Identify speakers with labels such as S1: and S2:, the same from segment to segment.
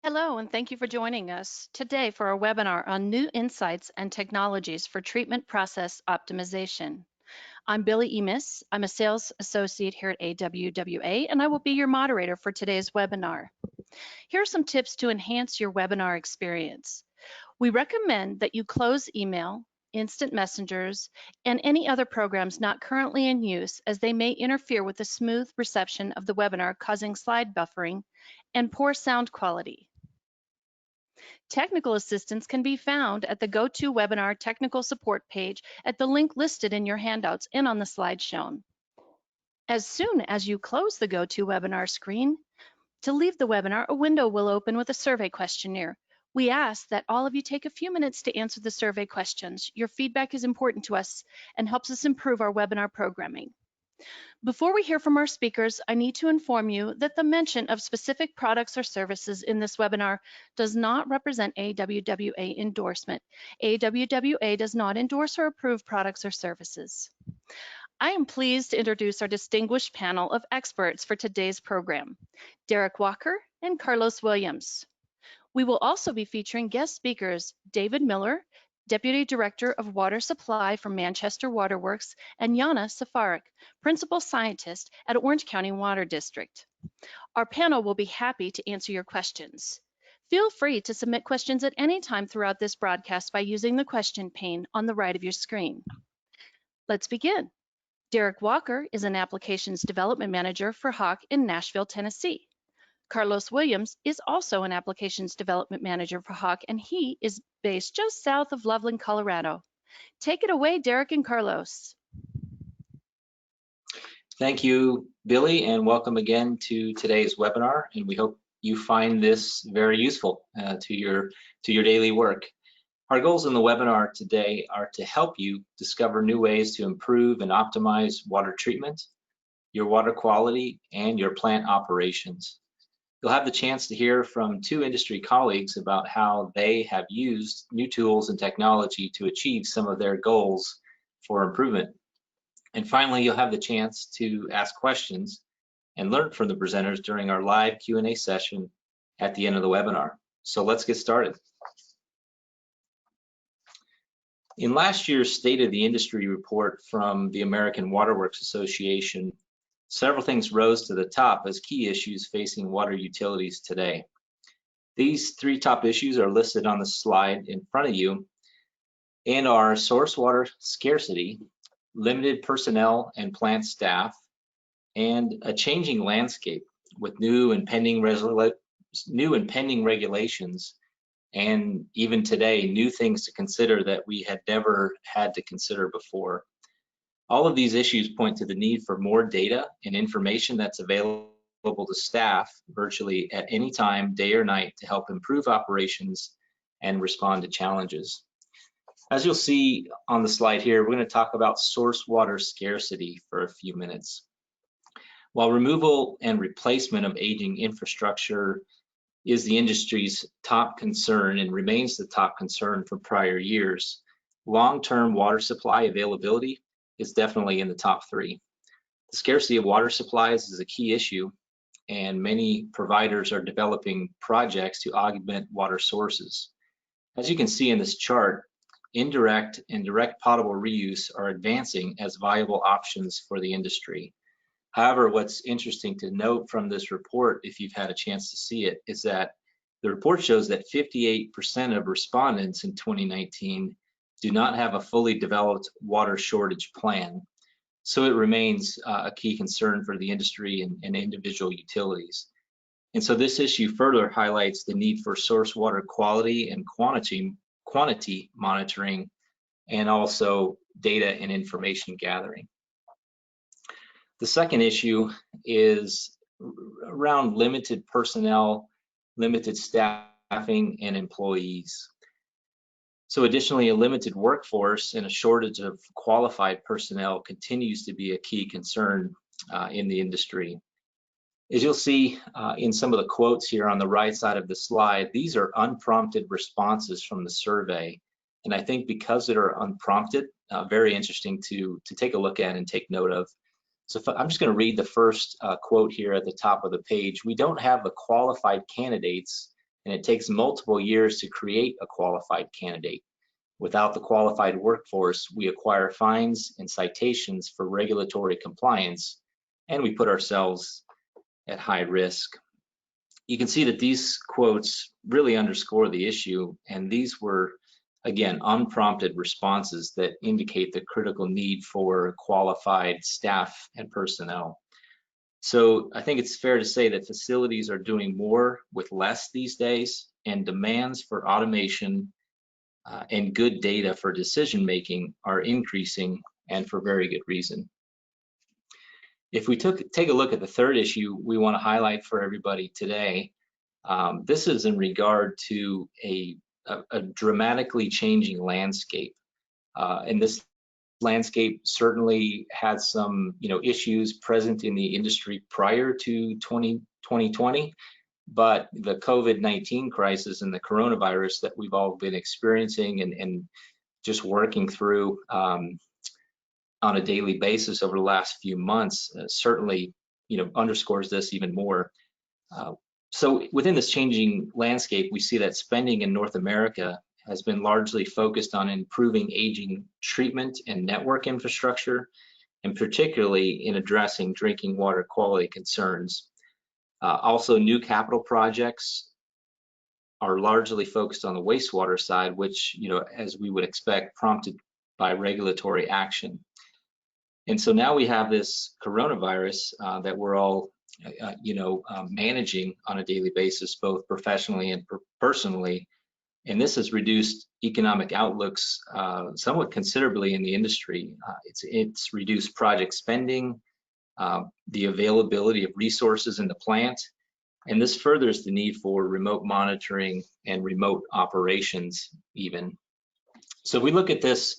S1: Hello, and thank you for joining us today for our webinar on new insights and technologies for treatment process optimization. I'm Billy Emis. I'm a sales associate here at AWWA, and I will be your moderator for today's webinar. Here are some tips to enhance your webinar experience. We recommend that you close email, instant messengers, and any other programs not currently in use, as they may interfere with the smooth reception of the webinar, causing slide buffering and poor sound quality. Technical assistance can be found at the GoToWebinar technical support page at the link listed in your handouts and on the slide shown. As soon as you close the GoToWebinar screen, to leave the webinar, a window will open with a survey questionnaire. We ask that all of you take a few minutes to answer the survey questions. Your feedback is important to us and helps us improve our webinar programming. Before we hear from our speakers, I need to inform you that the mention of specific products or services in this webinar does not represent AWWA endorsement. AWWA does not endorse or approve products or services. I am pleased to introduce our distinguished panel of experts for today's program, Derek Walker and Carlos Williams. We will also be featuring guest speakers, David Miller, Deputy Director of Water Supply from Manchester Waterworks, and Yana Safarik, Principal Scientist at Orange County Water District. Our panel will be happy to answer your questions. Feel free to submit questions at any time throughout this broadcast by using the question pane on the right of your screen. Let's begin. Derek Walker is an Applications Development Manager for Hach in Nashville, Tennessee. Carlos Williams is also an Applications Development Manager for Hach, and he is based just south of Loveland, Colorado. Take it away, Derek and Carlos.
S2: Thank you, Billy, and welcome again to today's webinar, and we hope you find this very useful to your daily work. Our goals in the webinar today are to help you discover new ways to improve and optimize water treatment, your water quality, and your plant operations. You'll have the chance to hear from two industry colleagues about how they have used new tools and technology to achieve some of their goals for improvement. And finally, you'll have the chance to ask questions and learn from the presenters during our live Q&A session at the end of the webinar. So let's get started. In last year's State of the Industry report from the American Waterworks Association, several things rose to the top as key issues facing water utilities today. These three top issues are listed on the slide in front of you and are source water scarcity, limited personnel and plant staff, and a changing landscape with new and pending regulations, and even today, new things to consider that we had never had to consider before. All of these issues point to the need for more data and information that's available to staff virtually at any time, day or night, to help improve operations and respond to challenges. As you'll see on the slide here, we're going to talk about source water scarcity for a few minutes. While removal and replacement of aging infrastructure is the industry's top concern and remains the top concern from prior years, long-term water supply availability is definitely in the top three. The scarcity of water supplies is a key issue, and many providers are developing projects to augment water sources. As you can see in this chart, indirect and direct potable reuse are advancing as viable options for the industry. However, what's interesting to note from this report, if you've had a chance to see it, is that the report shows that 58% of respondents in 2019 do not have a fully developed water shortage plan. So it remains a key concern for the industry and individual utilities. And so this issue further highlights the need for source water quality and quantity monitoring, and also data and information gathering. The second issue is around limited personnel, limited staffing, and employees. So additionally, a limited workforce and a shortage of qualified personnel continues to be a key concern in the industry. As you'll see in some of the quotes here on the right side of the slide, these are unprompted responses from the survey. And I think because they are unprompted, very interesting to take a look at and take note of. So I'm just going to read the first quote here at the top of the page. We don't have the qualified candidates and it takes multiple years to create a qualified candidate. Without the qualified workforce, we acquire fines and citations for regulatory compliance, and we put ourselves at high risk. You can see that these quotes really underscore the issue, and these were, again, unprompted responses that indicate the critical need for qualified staff and personnel. So I think it's fair to say that facilities are doing more with less these days, and demands for automation and good data for decision making are increasing, and for very good reason. If we take a look at the third issue we want to highlight for everybody today, this is in regard to a dramatically changing landscape. And this landscape certainly had some issues present in the industry prior to 2020, but the COVID-19 crisis and the coronavirus that we've all been experiencing and just working through on a daily basis over the last few months certainly underscores this even more. So within this changing landscape, we see that spending in North America has been largely focused on improving aging treatment and network infrastructure, and particularly in addressing drinking water quality concerns. Also, new capital projects are largely focused on the wastewater side, which, as we would expect, prompted by regulatory action. And so now we have this coronavirus that we're all, managing on a daily basis, both professionally and personally. And this has reduced economic outlooks somewhat considerably in the industry. It's reduced project spending, the availability of resources in the plant, and this furthers the need for remote monitoring and remote operations even. So if we look at this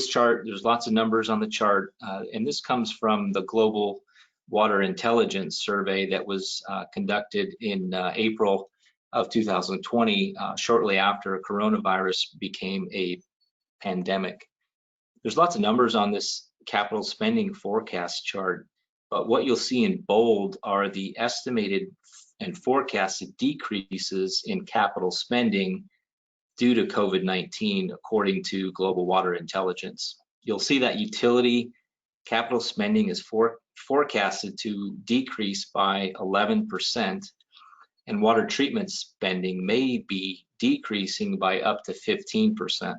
S2: chart, there's lots of numbers on the chart, and this comes from the Global Water Intelligence Survey that was conducted in April of 2020, shortly after coronavirus became a pandemic. There's lots of numbers on this capital spending forecast chart, but what you'll see in bold are the estimated and forecasted decreases in capital spending due to COVID-19, according to Global Water Intelligence. You'll see that utility capital spending is forecasted to decrease by 11%, and water treatment spending may be decreasing by up to 15%.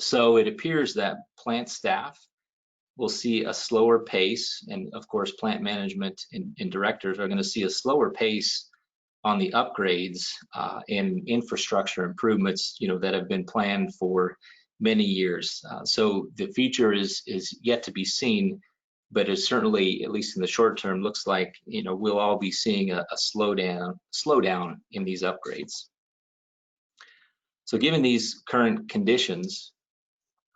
S2: So it appears that plant staff will see a slower pace, and of course plant management and directors are going to see a slower pace on the upgrades and infrastructure improvements that have been planned for many years. So the future is yet to be seen, but it certainly, at least in the short term, looks like we'll all be seeing a slowdown in these upgrades. So given these current conditions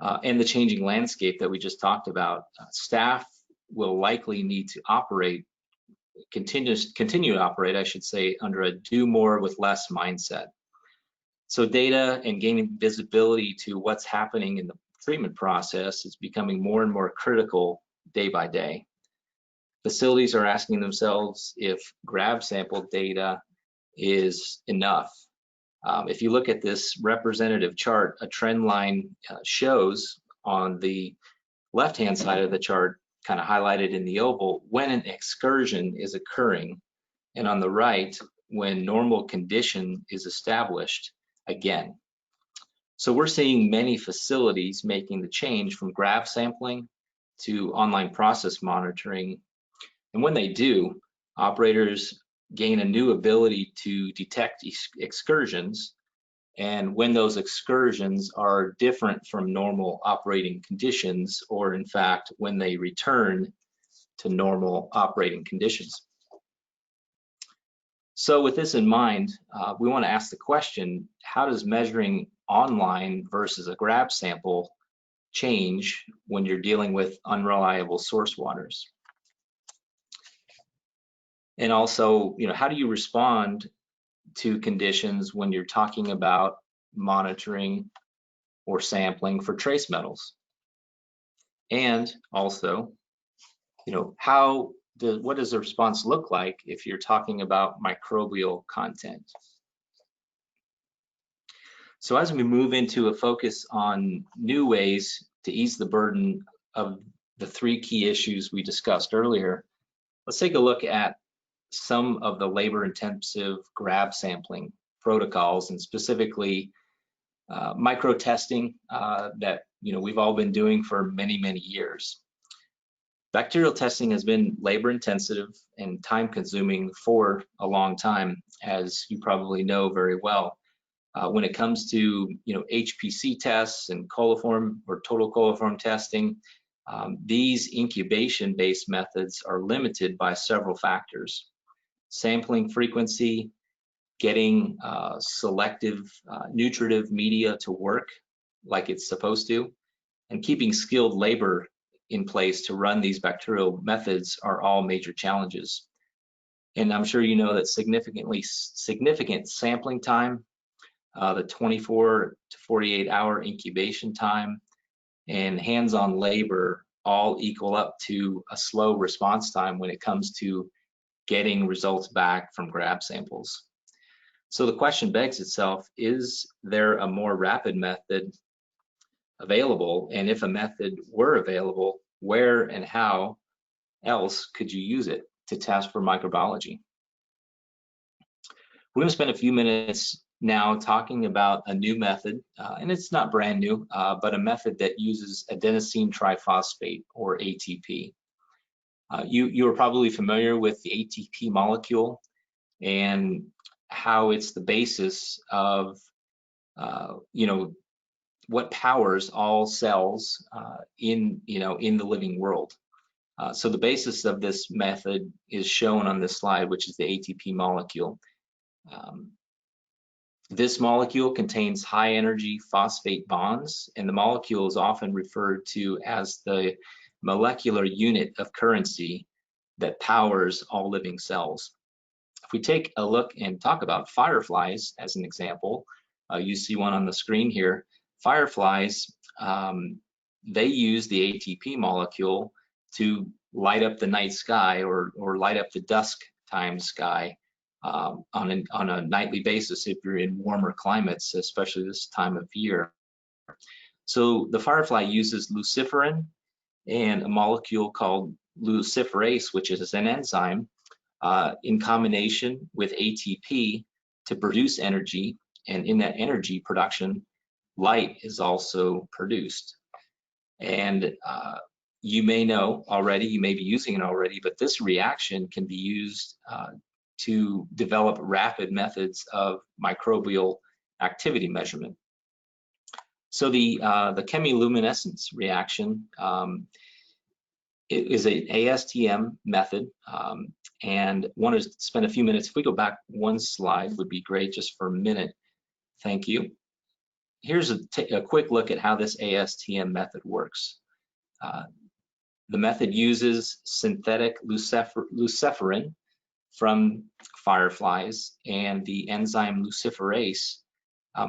S2: and the changing landscape that we just talked about, staff will likely need to continue to operate, I should say, under a do more with less mindset. So data and gaining visibility to what's happening in the treatment process is becoming more and more critical day by day. Facilities are asking themselves if grab sample data is enough. If you look at this representative chart, a trend line shows on the left-hand side of the chart, kind of highlighted in the oval, when an excursion is occurring, and on the right, when normal condition is established again. So we're seeing many facilities making the change from grab sampling to online process monitoring, and when they do, operators gain a new ability to detect excursions, and when those excursions are different from normal operating conditions, or in fact, when they return to normal operating conditions. So with this in mind, we want to ask the question, how does measuring online versus a grab sample change when you're dealing with unreliable source waters? And also, how do you respond to conditions when you're talking about monitoring or sampling for trace metals? And also, what does the response look like if you're talking about microbial content? So as we move into a focus on new ways to ease the burden of the three key issues we discussed earlier, let's take a look at some of the labor-intensive grab sampling protocols, and specifically micro testing that we've all been doing for many years. Bacterial testing has been labor-intensive and time-consuming for a long time, as you probably know very well. When it comes to HPC tests and coliform or total coliform testing, these incubation-based methods are limited by several factors: sampling frequency, getting selective nutritive media to work like it's supposed to, and keeping skilled labor in place to run these bacterial methods are all major challenges. And I'm sure you know that significant sampling time, the 24 to 48 hour incubation time, and hands-on labor all equal up to a slow response time when it comes to getting results back from grab samples. So the question begs itself, is there a more rapid method available? And if a method were available, where and how else could you use it to test for microbiology? We're going to spend a few minutes now talking about a new method, and it's not brand new, but a method that uses adenosine triphosphate, or ATP. You are probably familiar with the ATP molecule and how it's the basis of what powers all cells in the living world. So the basis of this method is shown on this slide, which is the ATP molecule. This molecule contains high energy phosphate bonds, and the molecule is often referred to as the molecular unit of currency that powers all living cells. If we take a look and talk about fireflies as an example, you see one on the screen here. Fireflies, they use the ATP molecule to light up the night sky or light up the dusk time sky on a nightly basis if you're in warmer climates, especially this time of year. So the firefly uses luciferin and a molecule called luciferase, which is an enzyme, in combination with ATP to produce energy, and in that energy production, light is also produced. And you may know already, you may be using it already, but this reaction can be used to develop rapid methods of microbial activity measurement. So the chemiluminescence reaction is an ASTM method, and want to spend a few minutes. If we go back one slide, would be great, just for a minute. Thank you. Here's a quick look at how this ASTM method works. The method uses synthetic luciferin from fireflies and the enzyme luciferase,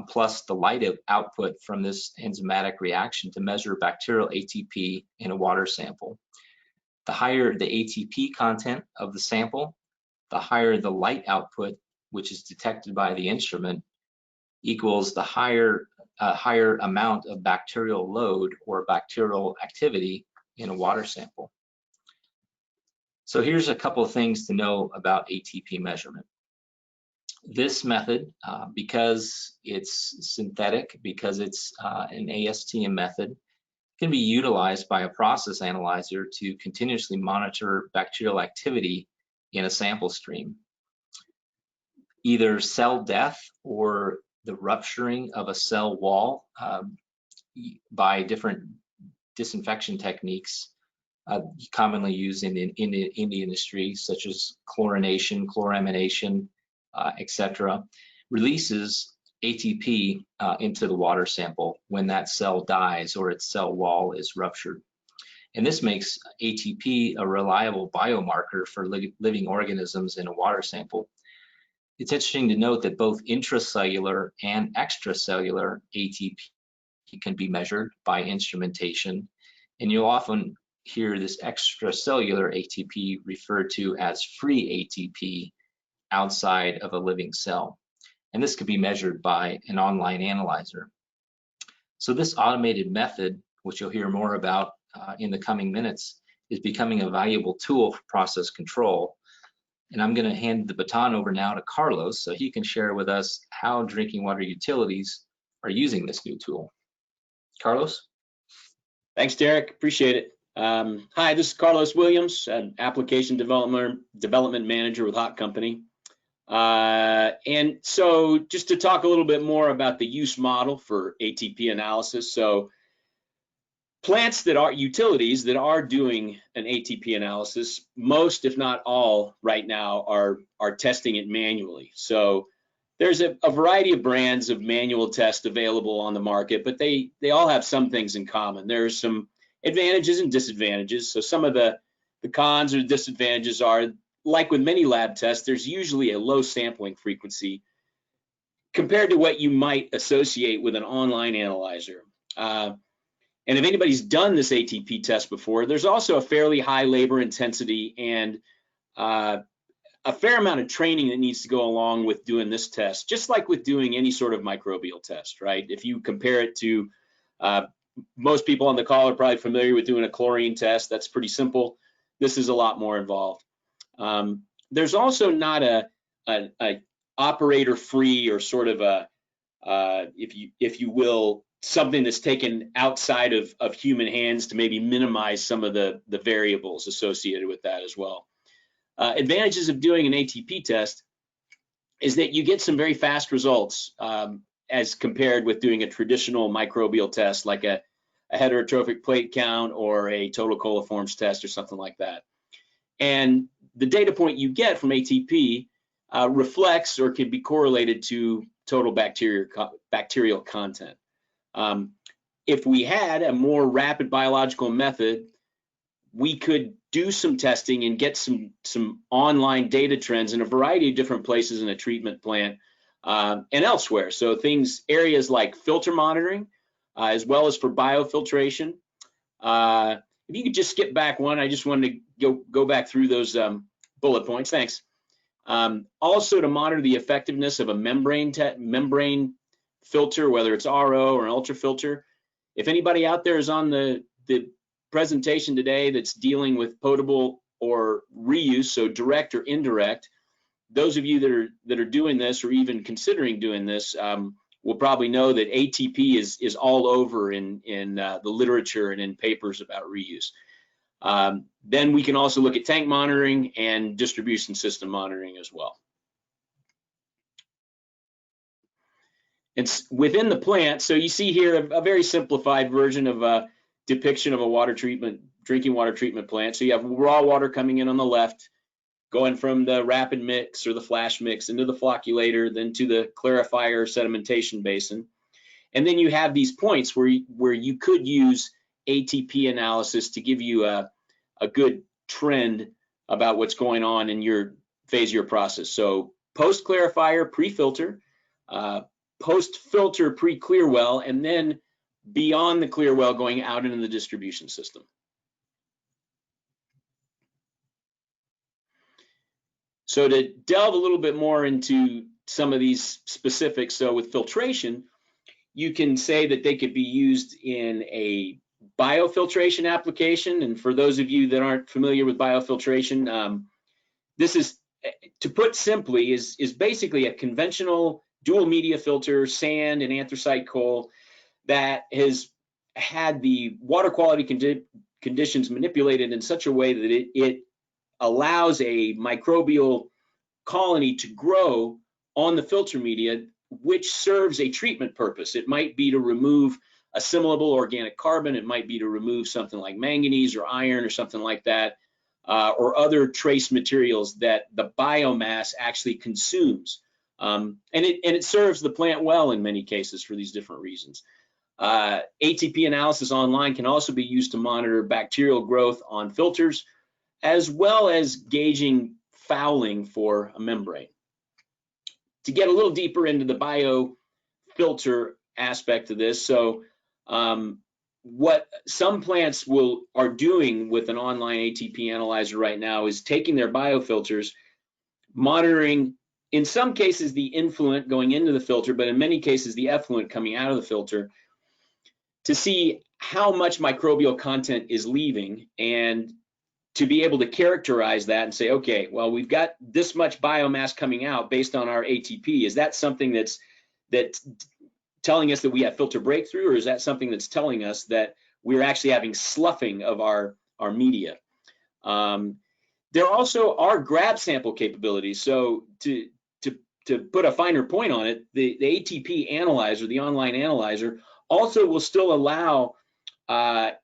S2: plus the light output from this enzymatic reaction to measure bacterial ATP in a water sample. The higher the ATP content of the sample, the higher the light output, which is detected by the instrument, equals the higher amount of bacterial load or bacterial activity in a water sample. So here's a couple of things to know about ATP measurement. This method, because it's synthetic, because it's an ASTM method, can be utilized by a process analyzer to continuously monitor bacterial activity in a sample stream. Either cell death or the rupturing of a cell wall by different disinfection techniques commonly used in the industry, such as chlorination, chloramination, etc., releases ATP into the water sample when that cell dies or its cell wall is ruptured. And this makes ATP a reliable biomarker for living organisms in a water sample. It's interesting to note that both intracellular and extracellular ATP can be measured by instrumentation, and you'll often hear this extracellular ATP referred to as free ATP outside of a living cell. and this could be measured by an online analyzer. So this automated method, which you'll hear more about in the coming minutes, is becoming a valuable tool for process control. And I'm going to hand the baton over now to Carlos so he can share with us how drinking water utilities are using this new tool. Carlos?
S3: Thanks, Derek. Appreciate it. Hi, this is Carlos Williams, an application development manager with Hach Company. And so just to talk a little bit more about the use model for ATP analysis. So plants that are utilities that are doing an ATP analysis, most if not all right now are testing it manually. So there's a variety of brands of manual tests available on the market, but they all have some things in common. There are some advantages and disadvantages. So some of the cons or disadvantages are, like with many lab tests, there's usually a low sampling frequency compared to what you might associate with an online analyzer. And if anybody's done this ATP test before, there's also a fairly high labor intensity and a fair amount of training that needs to go along with doing this test, just like with doing any sort of microbial test, right? If you compare it to, most people on the call are probably familiar with doing a chlorine test. That's pretty simple. This is a lot more involved. There's also not a operator-free or sort of a, if you will, something that's taken outside of human hands to maybe minimize some of the variables associated with that as well. Advantages of doing an ATP test is that you get some very fast results as compared with doing a traditional microbial test like a heterotrophic plate count or a total coliforms test or something like that. And the data point you get from ATP reflects or can be correlated to total bacterial content. If we had a more rapid biological method, we could do some testing and get some online data trends in a variety of different places in a treatment plant and elsewhere. So areas like filter monitoring, as well as for biofiltration. If you could just skip back one, I just wanted to go back through those bullet points. Thanks. Also to monitor the effectiveness of a membrane filter, whether it's RO or an ultrafilter. If anybody out there is on the presentation today that's dealing with potable or reuse, so direct or indirect, those of you that are doing this or even considering doing this will probably know that ATP is all over in the literature and in papers about reuse. Then we can also look at tank monitoring and distribution system monitoring as well. It's within the plant, so you see here a very simplified version of a depiction of a drinking water treatment plant. So you have raw water coming in on the left, going from the rapid mix or the flash mix into the flocculator, then to the clarifier sedimentation basin. And then you have these points where you could use ATP analysis to give you a good trend about what's going on in your phase of your process. So post clarifier, pre-filter, post-filter, pre-clear well, and then beyond the clear well going out into the distribution system. So to delve a little bit more into some of these specifics, so with filtration, you can say that they could be used in a biofiltration application. And for those of you that aren't familiar with biofiltration, this is, to put simply, is basically a conventional dual media filter, sand and anthracite coal, that has had the water quality conditions manipulated in such a way that it allows a microbial colony to grow on the filter media, which serves a treatment purpose. It might be to remove assimilable organic carbon. It might be to remove something like manganese or iron or something like that, or other trace materials that the biomass actually consumes. And it serves the plant well in many cases for these different reasons. ATP analysis online can also be used to monitor bacterial growth on filters, as well as gauging fouling for a membrane. To get a little deeper into the biofilter aspect of this, so what some plants are doing with an online ATP analyzer right now is taking their biofilters, monitoring in some cases the influent going into the filter, but in many cases the effluent coming out of the filter, to see how much microbial content is leaving, and to be able to characterize that and say, okay, well, we've got this much biomass coming out based on our ATP. Is that something that's telling us that we have filter breakthrough, or is that something that's telling us that we're actually having sloughing of our media? There also are grab sample capabilities. So to put a finer point on it, the ATP analyzer, the online analyzer, also will still allow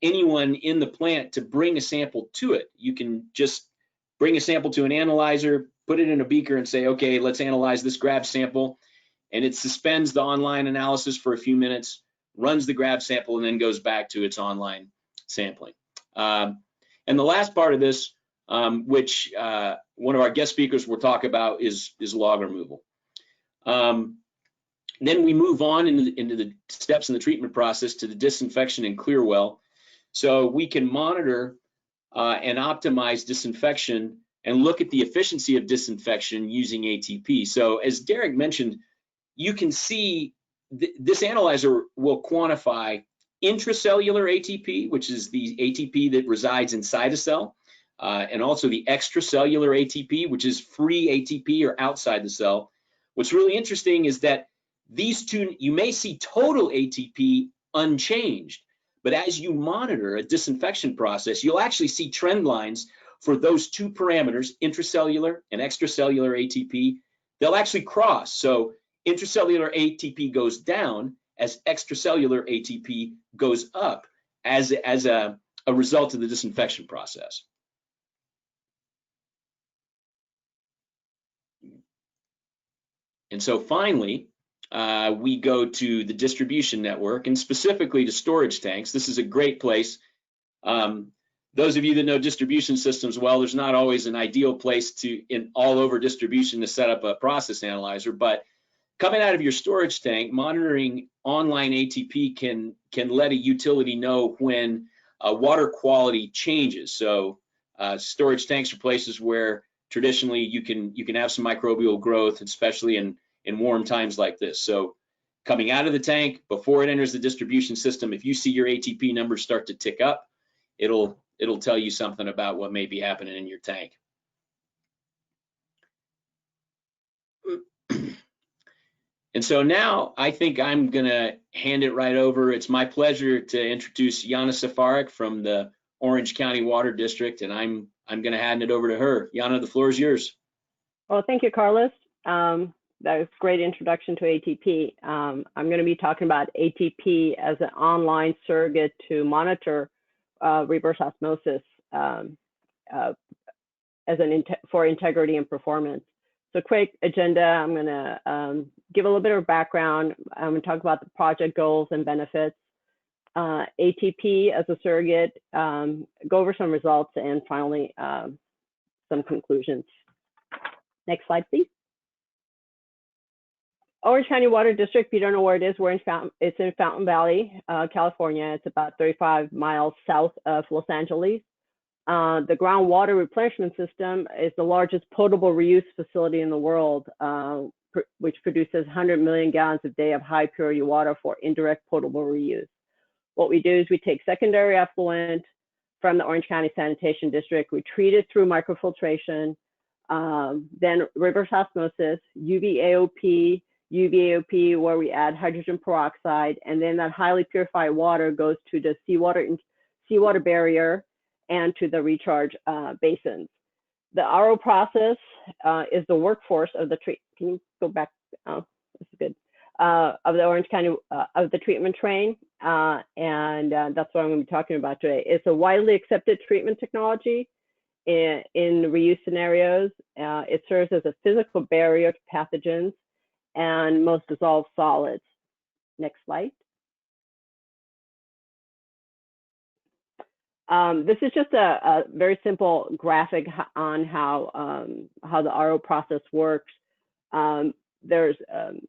S3: anyone in the plant to bring a sample to it. You can just bring a sample to an analyzer, put it in a beaker and say, okay, let's analyze this grab sample. And it suspends the online analysis for a few minutes, runs the grab sample, and then goes back to its online sampling. And the last part of this, which one of our guest speakers will talk about, is log removal. Then we move on into the steps in the treatment process to the disinfection and clear well. So we can monitor and optimize disinfection and look at the efficiency of disinfection using ATP. So as Derek mentioned, you can see this analyzer will quantify intracellular ATP, which is the ATP that resides inside a cell, and also the extracellular ATP, which is free ATP or outside the cell. What's really interesting is that these two, you may see total ATP unchanged, but as you monitor a disinfection process, you'll actually see trend lines for those two parameters, intracellular and extracellular ATP. They'll actually cross. So intracellular ATP goes down as extracellular ATP goes up as a result of the disinfection process. And so finally, we go to the distribution network, and specifically to storage tanks. This is a great place. Those of you that know distribution systems well, there's not always an ideal place in all over distribution to set up a process analyzer, but coming out of your storage tank, monitoring online ATP can let a utility know when water quality changes. So storage tanks are places where traditionally you can have some microbial growth, especially in warm times like this. So coming out of the tank, before it enters the distribution system, if you see your ATP numbers start to tick up, it'll tell you something about what may be happening in your tank. And so now I think I'm gonna hand it right over. It's my pleasure to introduce Yana Safarik from the Orange County Water District, and I'm gonna hand it over to her. Yana, the floor is yours.
S4: Well, thank you, Carlos. That was a great introduction to ATP. I'm going to be talking about ATP as an online surrogate to monitor reverse osmosis for integrity and performance. So quick agenda, I'm going to give a little bit of background. I'm going to talk about the project goals and benefits, ATP as a surrogate, go over some results, and finally some conclusions. Next slide, please. Orange County Water District, if you don't know where it is, it's in Fountain Valley, California. It's about 35 miles south of Los Angeles. The groundwater replenishment system is the largest potable reuse facility in the world, which produces 100 million gallons a day of high purity water for indirect potable reuse. What we do is we take secondary effluent from the Orange County Sanitation District, we treat it through microfiltration, then reverse osmosis, UVAOP, where we add hydrogen peroxide, and then that highly purified water goes to the seawater barrier and to the recharge basins. The RO process is the workforce of the can you go back? Oh, this is good. Of the Orange County of the treatment train, and that's what I'm going to be talking about today. It's a widely accepted treatment technology in reuse scenarios. It serves as a physical barrier to pathogens and most dissolved solids. Next slide. This is just a very simple graphic on how the RO process works. There's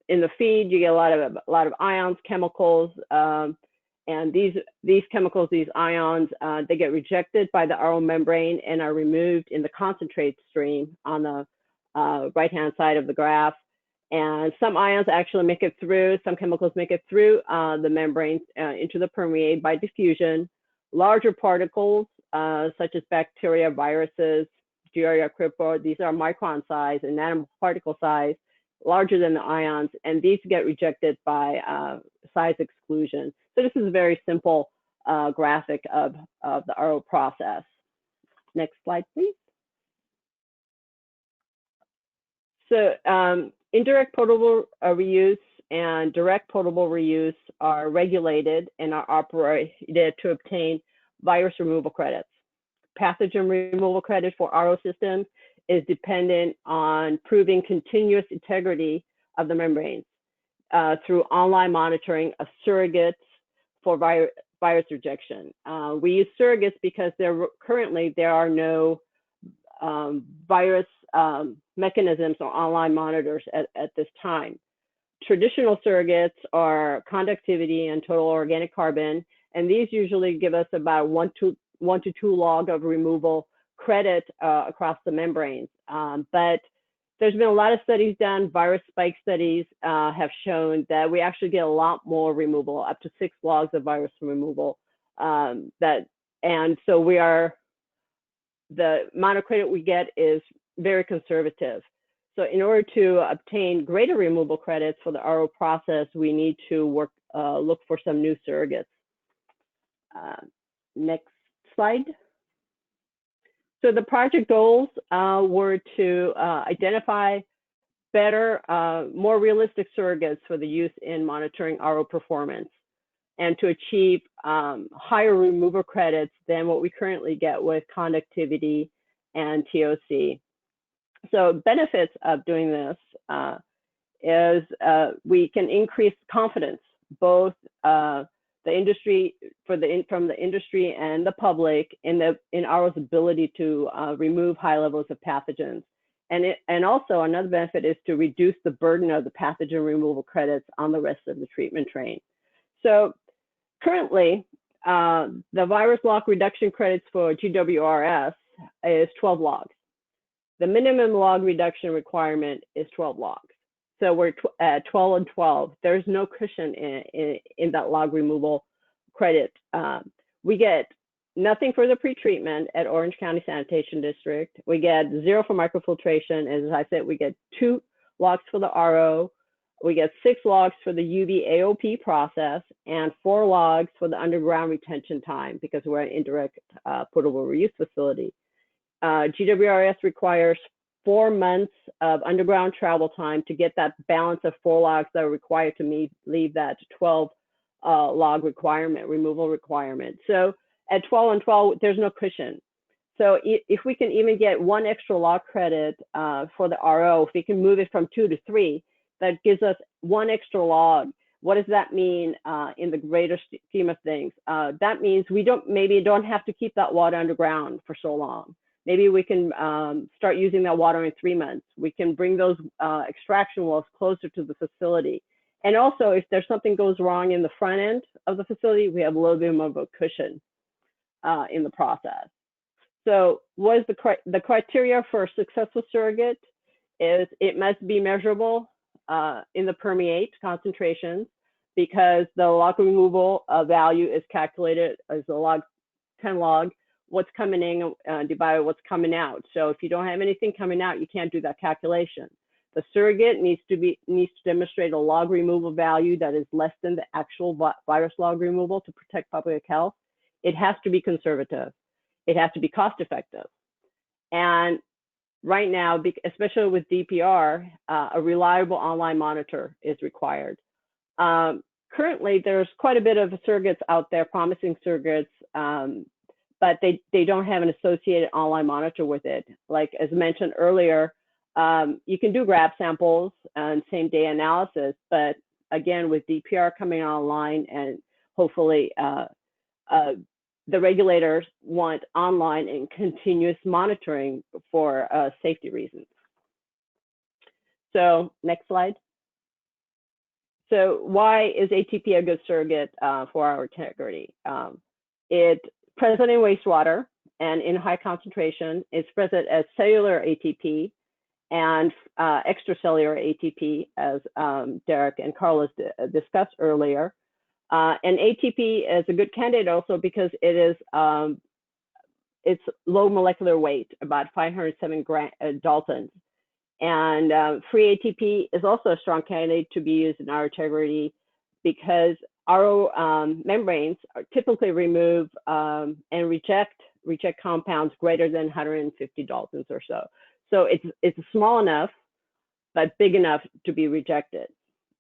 S4: in the feed you get a lot of ions, chemicals, and these chemicals, these ions, they get rejected by the RO membrane and are removed in the concentrate stream on the right-hand side of the graph. And some ions actually make it through, some chemicals make it through the membrane into the permeate by diffusion. Larger particles, such as bacteria, viruses, Giardia crypto, these are micron size and nanoparticle size, larger than the ions, and these get rejected by size exclusion. So this is a very simple graphic of the RO process. Next slide, please. So indirect potable reuse and direct potable reuse are regulated and are operated to obtain virus removal credits. Pathogen removal credit for RO systems is dependent on proving continuous integrity of the membranes through online monitoring of surrogates for virus rejection. We use surrogates because currently there are no virus mechanisms or online monitors at this time. Traditional surrogates are conductivity and total organic carbon, and these usually give us about 1 to 2 log of removal credit across the membranes. But there's been a lot of studies done, virus spike studies have shown that we actually get a lot more removal, up to 6 logs of virus removal. And so the amount of credit we get is very conservative. So in order to obtain greater removal credits for the RO process, we need to look for some new surrogates. Next slide. So the project goals were to identify better, more realistic surrogates for the use in monitoring RO performance, and to achieve higher removal credits than what we currently get with conductivity and TOC. So benefits of doing this is we can increase confidence, both the industry from the industry and the public in RO's ability to remove high levels of pathogens. And also another benefit is to reduce the burden of the pathogen removal credits on the rest of the treatment train. So currently, the virus log reduction credits for GWRS is 12 logs. The minimum log reduction requirement is 12 logs. So we're at 12 and 12. There's no cushion in that log removal credit. We get nothing for the pretreatment at Orange County Sanitation District. We get 0 for microfiltration. As I said, we get 2 logs for the RO. We get 6 logs for the UV AOP process and 4 logs for the underground retention time because we're an indirect potable reuse facility. GWRS requires 4 months of underground travel time to get that balance of 4 logs that are required to leave that 12 log requirement, removal requirement. So at 12 and 12, there's no cushion. So if we can even get 1 extra log credit for the RO, if we can move it from 2 to 3, that gives us 1 extra log. What does that mean in the greater scheme of things? That means we maybe don't have to keep that water underground for so long. Maybe we can start using that water in 3 months. We can bring those extraction wells closer to the facility. And also, if there's something goes wrong in the front end of the facility, we have a little bit more of a cushion in the process. So what is the criteria for a successful surrogate is it must be measurable in the permeate concentrations, because the log removal value is calculated as a log 10 log, what's coming in divided what's coming out. So if you don't have anything coming out, you can't do that calculation. The surrogate needs to demonstrate a log removal value that is less than the actual virus log removal to protect public health. It has to be conservative. It has to be cost effective. And right now, especially with DPR, a reliable online monitor is required. Currently, there's quite a bit of surrogates out there, promising surrogates, but they don't have an associated online monitor with it. Like as mentioned earlier, you can do grab samples and same day analysis, but again, with DPR coming online and hopefully the regulators want online and continuous monitoring for safety reasons. So next slide. So why is ATP a good surrogate for our integrity? It's present in wastewater and in high concentration. It's present as cellular ATP, and extracellular ATP, as Derek and Carlos discussed earlier. And ATP is a good candidate also because it is it's low molecular weight, about 507 daltons. And free ATP is also a strong candidate to be used in RO integrity because RO membranes typically remove and reject compounds greater than 150 daltons or so. So it's small enough, but big enough to be rejected.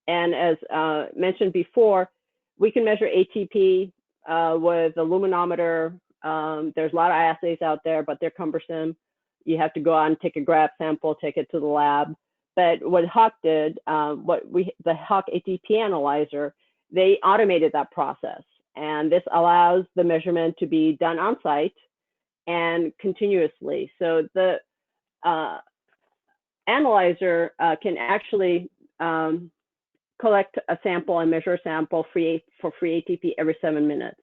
S4: And as mentioned before, we can measure ATP with a luminometer. There's a lot of assays out there, but they're cumbersome. You have to go out and take a grab sample, take it to the lab. But what Hach did, the Hach ATP analyzer, they automated that process. And this allows the measurement to be done on site and continuously. So the analyzer can actually collect a sample and measure a sample for free ATP every 7 minutes.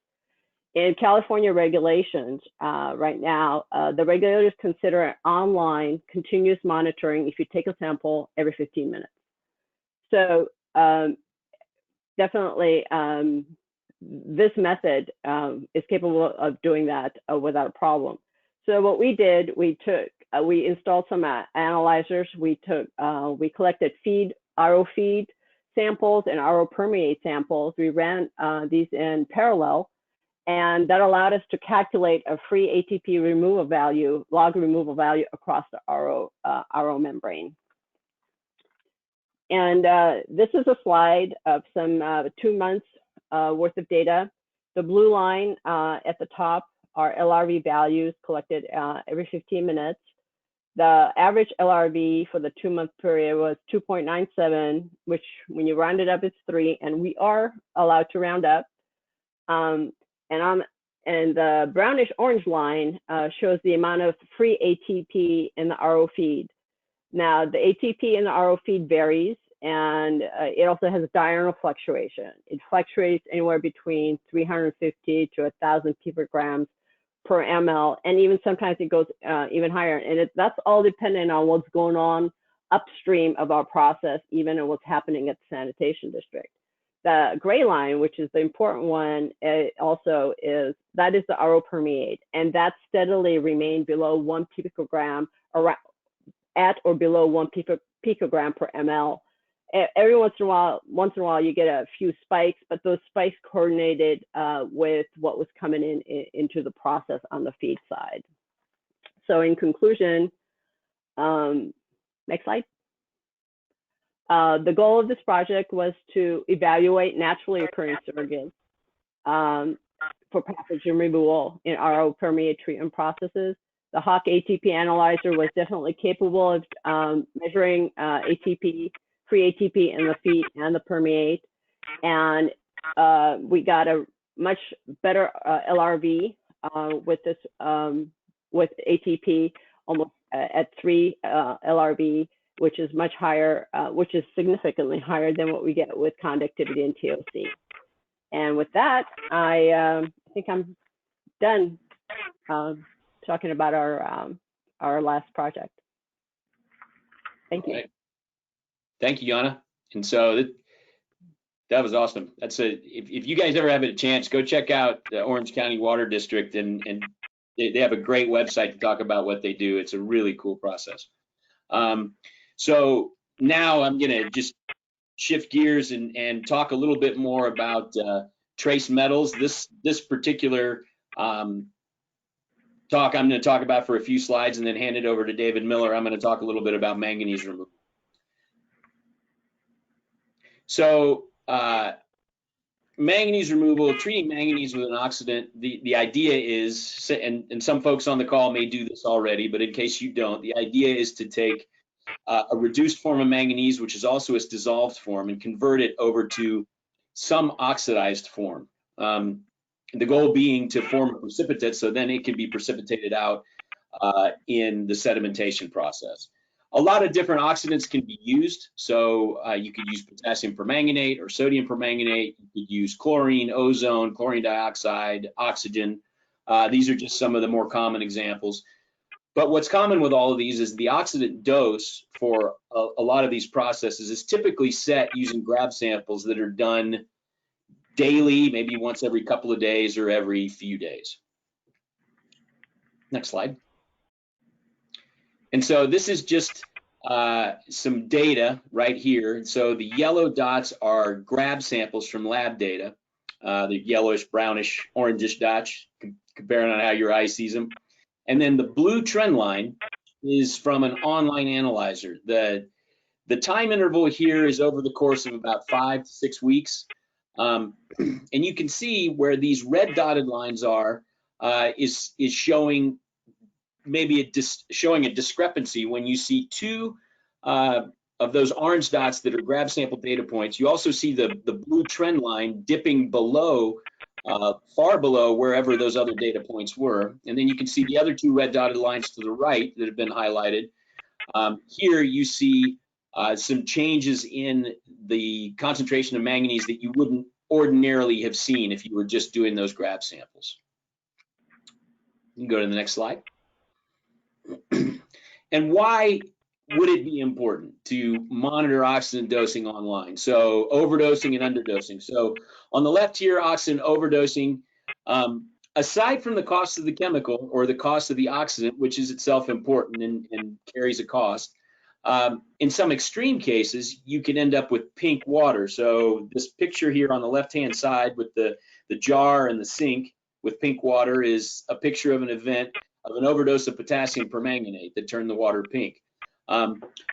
S4: In California regulations right now, the regulators consider online continuous monitoring if you take a sample every 15 minutes. So definitely this method is capable of doing that without a problem. So what we did, we installed some analyzers. We collected RO feed samples and RO permeate samples. We ran these in parallel, and that allowed us to calculate a free ATP removal value, log removal value across the RO membrane. And this is a slide of some 2 months worth of data. The blue line at the top are LRV values collected every 15 minutes. The average LRV for the 2-month period was 2.97, which when you round it up, it's 3, and we are allowed to round up. And the brownish orange line shows the amount of free ATP in the RO feed. Now, the ATP in the RO feed varies, and it also has a diurnal fluctuation. It fluctuates anywhere between 350 to 1,000 picograms per ml, and even sometimes it goes even higher. And that's all dependent on what's going on upstream of our process, even and what's happening at the sanitation district. The gray line, which is the important one, also is that is the RO permeate, and that steadily remained below 1 picogram, at or below 1 picogram per ml. Every once in a while, you get a few spikes, but those spikes coordinated with what was coming into the process on the feed side. So in conclusion, next slide. The goal of this project was to evaluate naturally occurring surrogates for pathogen removal in RO permeate treatment processes. The Hach ATP analyzer was definitely capable of measuring free ATP in the feed and the permeate, and we got a much better LRV with this with ATP almost at 3 LRV, which is much higher, which is significantly higher than what we get with conductivity and TOC. And with that, I think I'm done talking about our last project. Thank you.
S3: Right. Thank you, Yana. And so that was awesome. If you guys ever have a chance, go check out the Orange County Water District, and they have a great website to talk about what they do. It's a really cool process. So now I'm gonna just shift gears and talk a little bit more about trace metals. This particular talk I'm going to talk about for a few slides and then hand it over to David Miller. I'm going to talk a little bit about manganese removal. So manganese removal, treating manganese with an oxidant, the idea is, and some folks on the call may do this already, but in case you don't, the idea is to take a reduced form of manganese, which is also its dissolved form, and convert it over to some oxidized form. The goal being to form a precipitate, so then it can be precipitated out in the sedimentation process. A lot of different oxidants can be used. So you could use potassium permanganate or sodium permanganate. You could use chlorine, ozone, chlorine dioxide, oxygen. These are just some of the more common examples. But what's common with all of these is the oxidant dose for a lot of these processes is typically set using grab samples that are done daily, maybe once every couple of days or every few days. Next slide. And so this is just some data right here. So the yellow dots are grab samples from lab data. The yellowish, brownish, orangish dots, comparing on how your eye sees them. And then the blue trend line is from an online analyzer. The time interval here is over the course of about 5 to 6 weeks. And you can see where these red dotted lines are is showing maybe showing a discrepancy when you see two of those orange dots that are grab sample data points. You also see the blue trend line dipping below, far below wherever those other data points were. And then you can see the other two red dotted lines to the right that have been highlighted. Here you see some changes in the concentration of manganese that you wouldn't ordinarily have seen if you were just doing those grab samples. You can go to the next slide. And why would it be important to monitor oxidant dosing online? So overdosing and underdosing. So on the left here, oxidant overdosing, aside from the cost of the chemical or the cost of the oxidant, which is itself important and carries a cost, in some extreme cases, you can end up with pink water. So this picture here on the left-hand side with the jar and the sink with pink water is a picture of an event of an overdose of potassium permanganate that turned the water pink.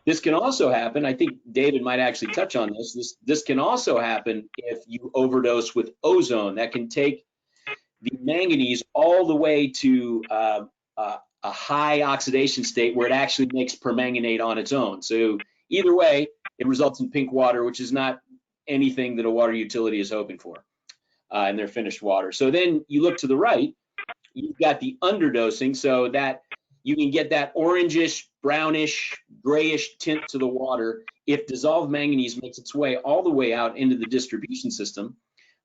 S3: This can also happen, I think David might actually touch on this, this can also happen if you overdose with ozone. That can take the manganese all the way to a high oxidation state where it actually makes permanganate on its own. So either way, it results in pink water, which is not anything that a water utility is hoping for in their finished water. So then you look to the right, you've got the underdosing, so that you can get that orangish, brownish, grayish tint to the water if dissolved manganese makes its way all the way out into the distribution system,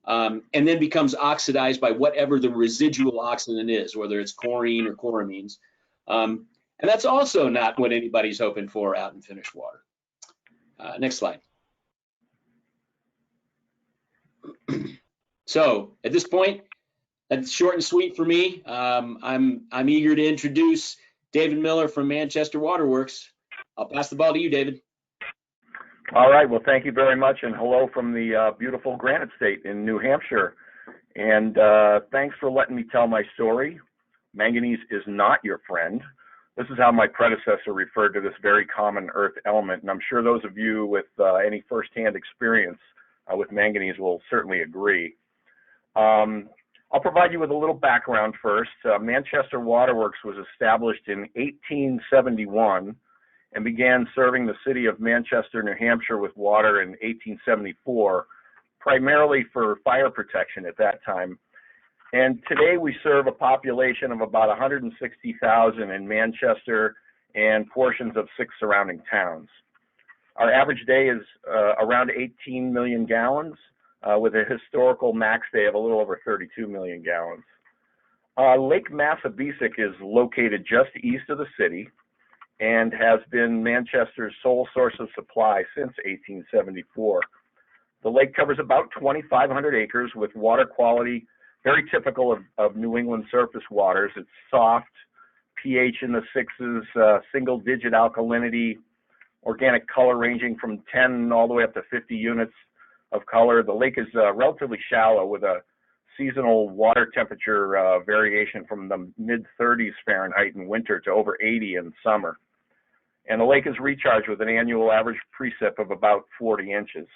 S3: and then becomes oxidized by whatever the residual oxidant is, whether it's chlorine or chloramines. And that's also not what anybody's hoping for out in finished water. Next slide. So at this point, that's short and sweet for me. I'm eager to introduce David Miller from Manchester Waterworks. I'll pass the ball to you, David.
S5: All right. Well, thank you very much, and hello from the beautiful Granite State in New Hampshire. And thanks for letting me tell my story. Manganese is not your friend. This is how my predecessor referred to this very common earth element, and I'm sure those of you with any firsthand experience with manganese will certainly agree. I'll provide you with a little background first. Manchester Waterworks was established in 1871 and began serving the city of Manchester, New Hampshire with water in 1874, primarily for fire protection at that time. And today we serve a population of about 160,000 in Manchester and portions of 6 surrounding towns. Our average day is around 18 million gallons. With a historical max day of a little over 32 million gallons. Lake Massabesic is located just east of the city and has been Manchester's sole source of supply since 1874. The lake covers about 2,500 acres with water quality very typical of New England surface waters. It's soft, pH in the 6s, single-digit alkalinity, organic color ranging from 10 all the way up to 50 units of color. The lake is relatively shallow with a seasonal water temperature variation from the mid-30s Fahrenheit in winter to over 80 in summer. And the lake is recharged with an annual average precip of about 40 inches.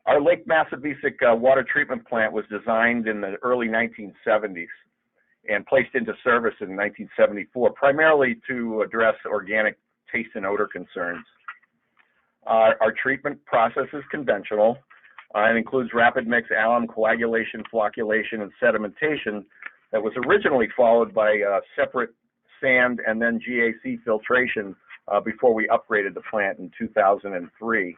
S5: Our Lake Massabesic water treatment plant was designed in the early 1970s and placed into service in 1974, primarily to address organic taste and odor concerns. Our treatment process is conventional and includes rapid mix alum, coagulation, flocculation, and sedimentation that was originally followed by separate sand and then GAC filtration before we upgraded the plant in 2003.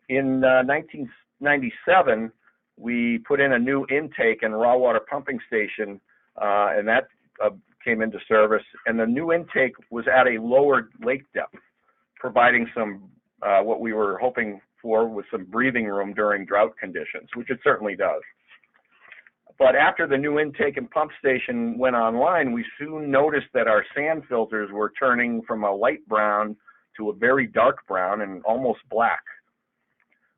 S5: In 1997, we put in a new intake and raw water pumping station, and that came into service, and the new intake was at a lower lake depth, providing some, what we were hoping for was some breathing room during drought conditions, which it certainly does. But after the new intake and pump station went online, we soon noticed that our sand filters were turning from a light brown to a very dark brown and almost black.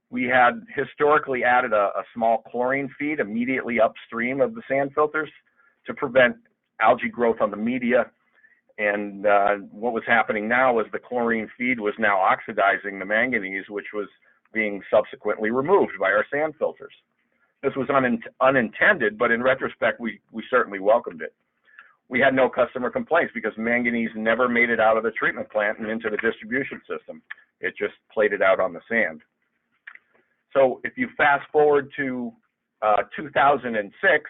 S5: We had historically added a small chlorine feed immediately upstream of the sand filters to prevent algae growth on the media. And what was happening now was the chlorine feed was now oxidizing the manganese, which was being subsequently removed by our sand filters. This was unintended, but in retrospect, we certainly welcomed it. We had no customer complaints because manganese never made it out of the treatment plant and into the distribution system. It just played it out on the sand. So if you fast forward to 2006,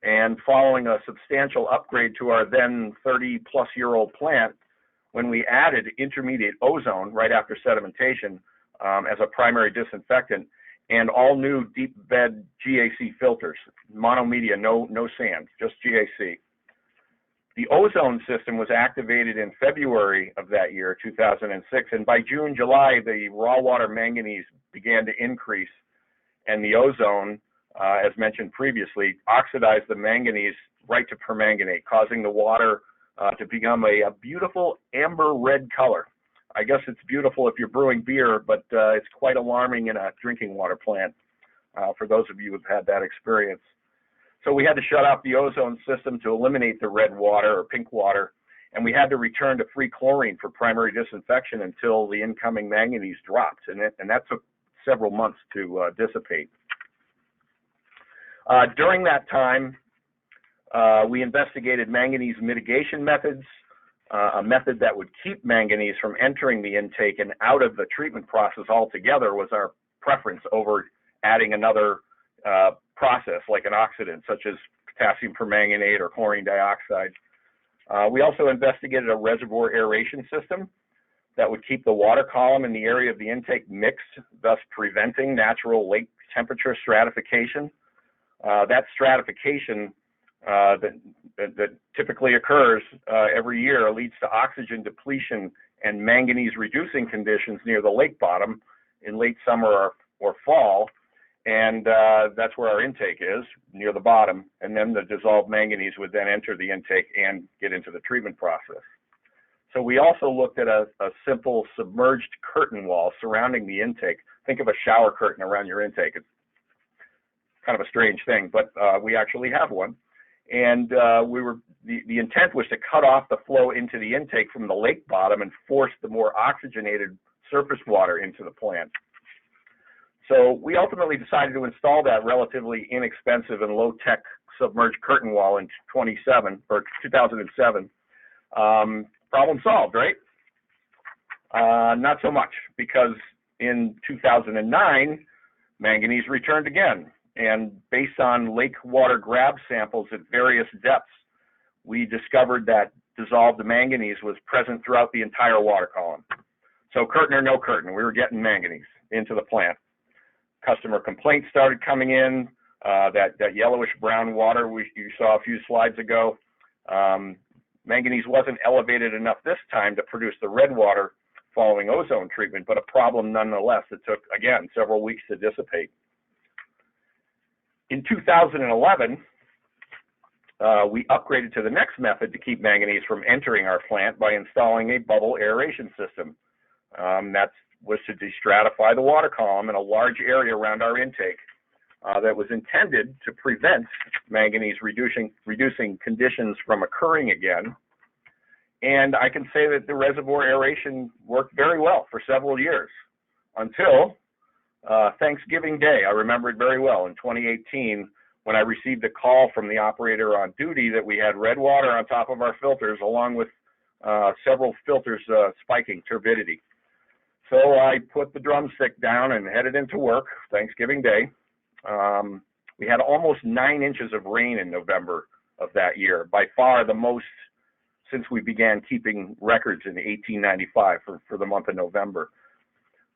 S5: and following a substantial upgrade to our then 30-plus-year-old plant, when we added intermediate ozone right after sedimentation as a primary disinfectant, and all new deep bed GAC filters, monomedia, no sand, just GAC. The ozone system was activated in February of that year, 2006, and by June, July, the raw water manganese began to increase, and the ozone, as mentioned previously, oxidized the manganese right to permanganate, causing the water to become a beautiful amber red color. I guess it's beautiful if you're brewing beer, but it's quite alarming in a drinking water plant, for those of you who've had that experience. So we had to shut off the ozone system to eliminate the red water or pink water, and we had to return to free chlorine for primary disinfection until the incoming manganese dropped, and that took several months to dissipate. During that time, we investigated manganese mitigation methods. A method that would keep manganese from entering the intake and out of the treatment process altogether was our preference over adding another process like an oxidant, such as potassium permanganate or chlorine dioxide. We also investigated a reservoir aeration system that would keep the water column in the area of the intake mixed, thus preventing natural lake temperature stratification. That stratification that typically occurs every year leads to oxygen depletion and manganese reducing conditions near the lake bottom in late summer or fall, and that's where our intake is, near the bottom, and then the dissolved manganese would then enter the intake and get into the treatment process. So we also looked at a simple submerged curtain wall surrounding the intake. Think of a shower curtain around your intake. It's kind of a strange thing, but we actually have one. And the intent was to cut off the flow into the intake from the lake bottom and force the more oxygenated surface water into the plant. So we ultimately decided to install that relatively inexpensive and low-tech submerged curtain wall in 2007. Problem solved, right? Not so much, because in 2009, manganese returned again. And based on lake water grab samples at various depths, we discovered that dissolved manganese was present throughout the entire water column. So curtain or no curtain, we were getting manganese into the plant. Customer complaints started coming in, that yellowish brown water you saw a few slides ago. Manganese wasn't elevated enough this time to produce the red water following ozone treatment, but a problem nonetheless that took, again, several weeks to dissipate. In 2011, we upgraded to the next method to keep manganese from entering our plant by installing a bubble aeration system. That was to destratify the water column in a large area around our intake that was intended to prevent manganese reducing conditions from occurring again. And I can say that the reservoir aeration worked very well for several years until Thanksgiving Day. I remember it very well in 2018 when I received a call from the operator on duty that we had red water on top of our filters along with several filters spiking turbidity. So I put the drumstick down and headed into work Thanksgiving Day. We had almost 9 inches of rain in November of that year, by far the most since we began keeping records in 1895 for the month of November.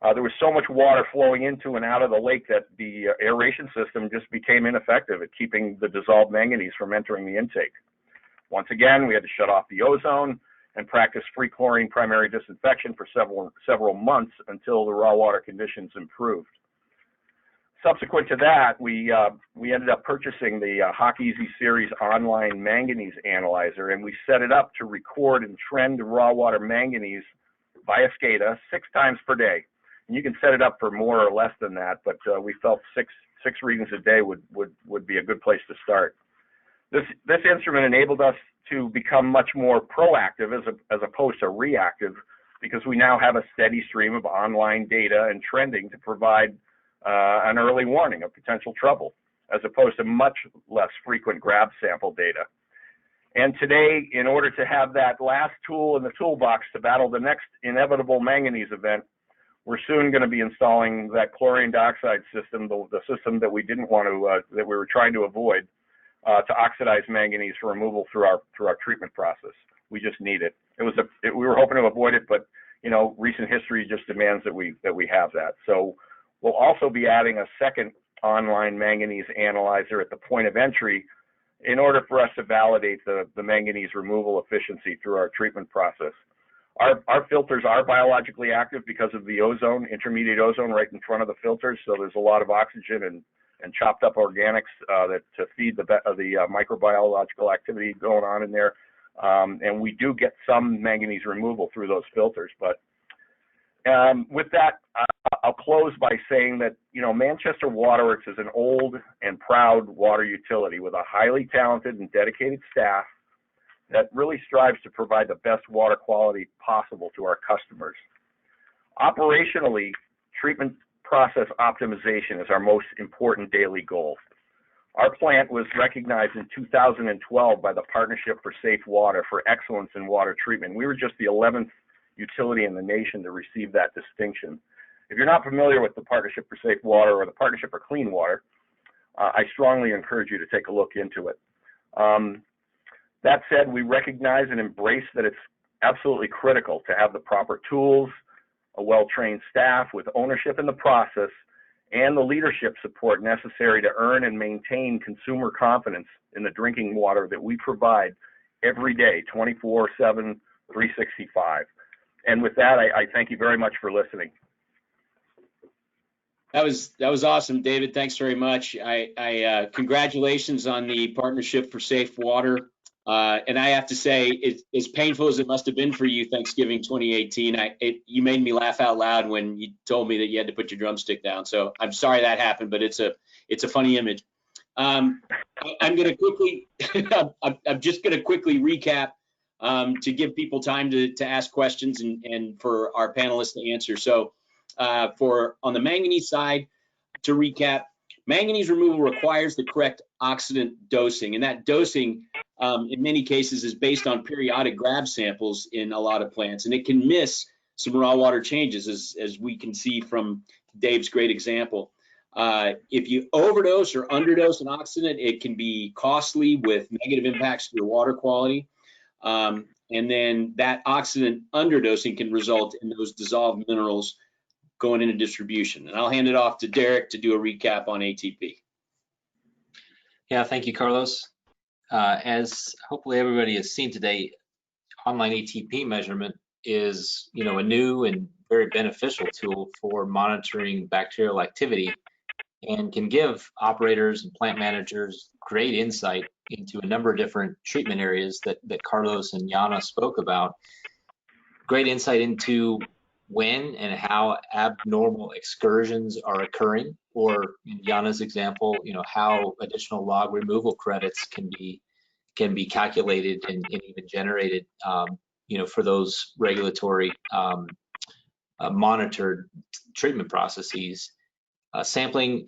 S5: There was so much water flowing into and out of the lake that the aeration system just became ineffective at keeping the dissolved manganese from entering the intake. Once again, we had to shut off the ozone and practice free chlorine primary disinfection for several months until the raw water conditions improved. Subsequent to that, we ended up purchasing the Hach Easy Series online manganese analyzer, and we set it up to record and trend raw water manganese via SCADA 6 times per day. And you can set it up for more or less than that, but we felt six readings a day would be a good place to start. This instrument enabled us to become much more proactive as opposed to reactive, because we now have a steady stream of online data and trending to provide an early warning of potential trouble, as opposed to much less frequent grab sample data. And today, in order to have that last tool in the toolbox to battle the next inevitable manganese event, we're soon going to be installing that chlorine dioxide system, the system that we didn't want to, that we were trying to avoid, to oxidize manganese for removal through our treatment process. We just need it. We were hoping to avoid it, but you know, recent history just demands that we have that. So we'll also be adding a second online manganese analyzer at the point of entry in order for us to validate the manganese removal efficiency through our treatment process. Our filters are biologically active because of the ozone, intermediate ozone right in front of the filters, so there's a lot of oxygen and chopped up organics that to feed the microbiological activity going on in there. And we do get some manganese removal through those filters. But with that, I'll close by saying that, you know, Manchester Waterworks is an old and proud water utility with a highly talented and dedicated staff that really strives to provide the best water quality possible to our customers. Operationally, treatment process optimization is our most important daily goal. Our plant was recognized in 2012 by the Partnership for Safe Water for excellence in water treatment. We were just the 11th utility in the nation to receive that distinction. If you're not familiar with the Partnership for Safe Water or the Partnership for Clean Water, I strongly encourage you to take a look into it. That said, we recognize and embrace that it's absolutely critical to have the proper tools, a well-trained staff with ownership in the process, and the leadership support necessary to earn and maintain consumer confidence in the drinking water that we provide every day, 24/7, 365. And with that, I thank you very much for listening.
S3: That was awesome, David. Thanks very much. Congratulations on the Partnership for Safe Water. And I have to say, as painful as it must have been for you, Thanksgiving 2018, you made me laugh out loud when you told me that you had to put your drumstick down. So I'm sorry that happened, but it's a funny image. I'm going to quickly, I'm just going to quickly recap to give people time to ask questions and for our panelists to answer. So on the manganese side, to recap, manganese removal requires the correct oxidant dosing, and that dosing in many cases is based on periodic grab samples in a lot of plants, and it can miss some raw water changes, as we can see from Dave's great example. If you overdose or underdose an oxidant, it can be costly with negative impacts to your water quality. And then that oxidant underdosing can result in those dissolved minerals going into distribution. And I'll hand it off to Derek to do a recap on ATP.
S2: Yeah, thank you, Carlos. As hopefully everybody has seen today, online ATP measurement is, you know, a new and very beneficial tool for monitoring bacterial activity and can give operators and plant managers great insight into a number of different treatment areas that Carlos and Jana spoke about. Great insight into when and how abnormal excursions are occurring, or in Jana's example, you know, how additional log removal credits can be calculated and even generated, you know, for those regulatory monitored treatment processes. Sampling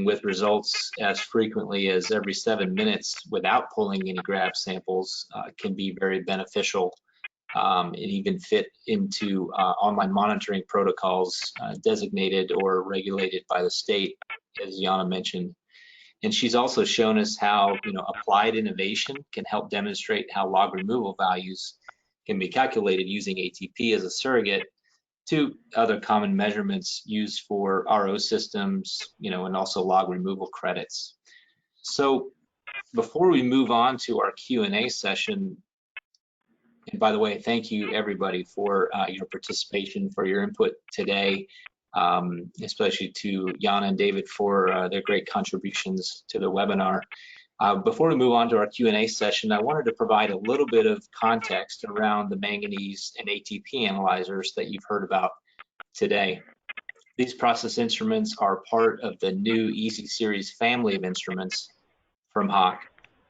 S2: with results as frequently as every 7 minutes without pulling any grab samples can be very beneficial. It even fit into online monitoring protocols designated or regulated by the state, as Jana mentioned. And she's also shown us how, you know, applied innovation can help demonstrate how log removal values can be calculated using ATP as a surrogate to other common measurements used for RO systems, you know, and also log removal credits. So Before we move on to our Q&A session, and by the way, thank you everybody for your participation, for your input today, especially to Jan and David for their great contributions to the webinar. Before we move on to our Q&A session, I wanted to provide a little bit of context around the manganese and ATP analyzers that you've heard about today. These process instruments are part of the new Easy Series family of instruments from Hach.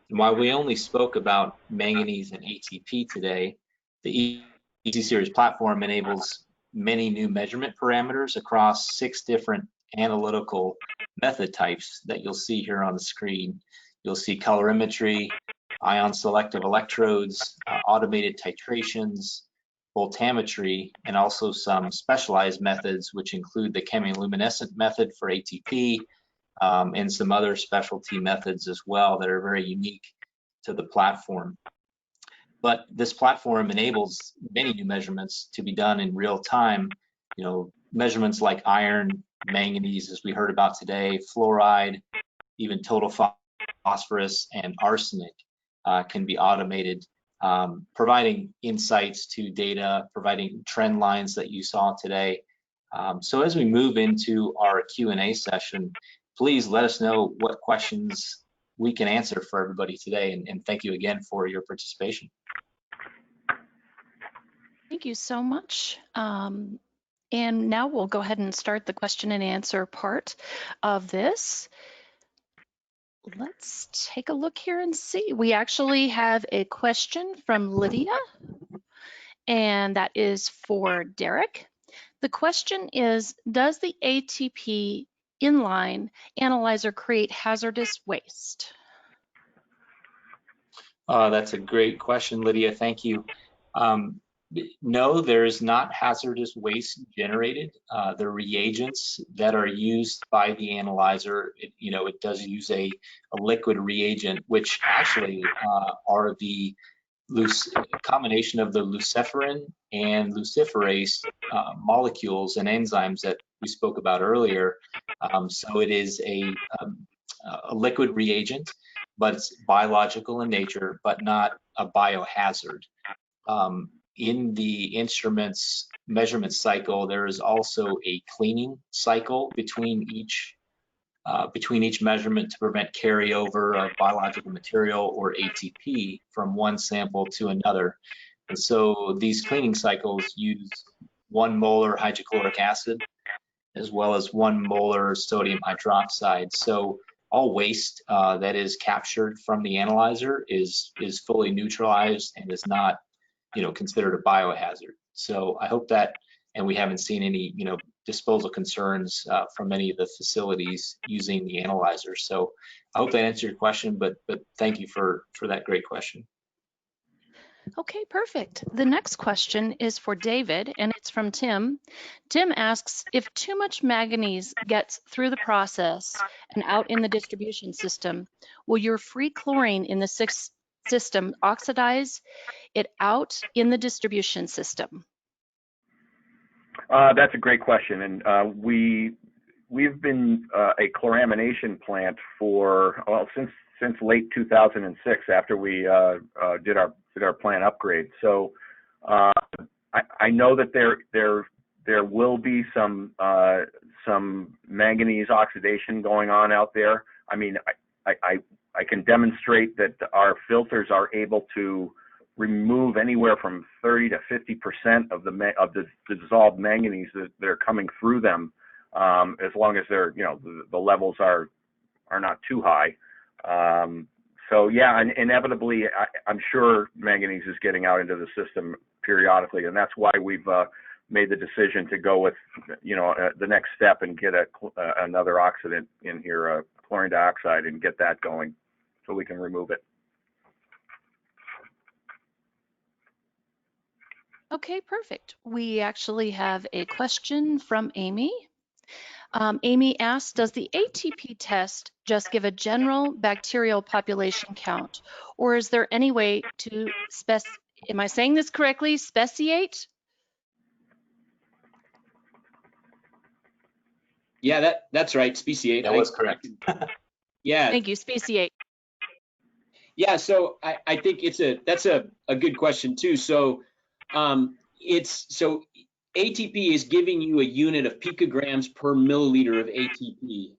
S2: And while we only spoke about manganese and ATP today, the Easy Series platform enables many new measurement parameters across 6 different analytical method types that you'll see here on the screen. You'll see colorimetry, ion selective electrodes, automated titrations, voltammetry, and also some specialized methods, which include the chemiluminescent method for ATP, and some other specialty methods as well that are very unique to the platform. But this platform enables many new measurements to be done in real time. You know, measurements like iron, manganese, as we heard about today, fluoride, even total phosphorus and arsenic can be automated, providing insights to data, providing trend lines that you saw today. So as we move into our Q&A session, please let us know what questions we can answer for everybody today, and thank you again for your participation.
S1: Thank you so much. And now we'll go ahead and start the question and answer part of this. Let's take a look here and see. We actually have a question from Lydia, and that is for Derek. The question is, does the ATP inline analyzer create hazardous waste?
S2: That's a great question, Lydia. Thank you. No, there is not hazardous waste generated. The reagents that are used by the analyzer, it does use a liquid reagent, which actually are the combination of the luciferin and luciferase molecules and enzymes that we spoke about earlier. So it is a liquid reagent, but it's biological in nature, but not a biohazard. In the instrument's measurement cycle, there is also a cleaning cycle between each measurement to prevent carryover of biological material or ATP from one sample to another. And so these cleaning cycles use 1 molar hydrochloric acid as well as 1 molar sodium hydroxide. So all waste that is captured from the analyzer is fully neutralized and is not considered a biohazard. So I hope that, and we haven't seen any, disposal concerns from any of the facilities using the analyzer. So I hope that answered your question, but thank you for that great question.
S1: Okay, perfect. The next question is for David, and it's from Tim. Tim asks, if too much manganese gets through the process and out in the distribution system, will your free chlorine in the system oxidize it out in the distribution system?
S5: That's a great question, and we've been a chloramination plant for since late 2006, after we did our plant upgrade. So I know that there will be some manganese oxidation going on out there. I mean, I can demonstrate that our filters are able to remove anywhere from 30 to 50% of the dissolved manganese that are coming through them, as long as they're, the levels are not too high. So yeah, and inevitably, I'm sure manganese is getting out into the system periodically, and that's why we've made the decision to go with, the next step and get another oxidant in here, chlorine dioxide, and get that going so we can remove it.
S1: Okay, perfect. We actually have a question from Amy. Amy asks, does the ATP test just give a general bacterial population count, or is there any way to am I saying this correctly, speciate?
S3: Yeah, that's right, speciate.
S2: That was correct.
S3: Yeah.
S1: Thank you, speciate.
S3: Yeah, so I think that's a good question too. So ATP is giving you a unit of picograms per milliliter of ATP.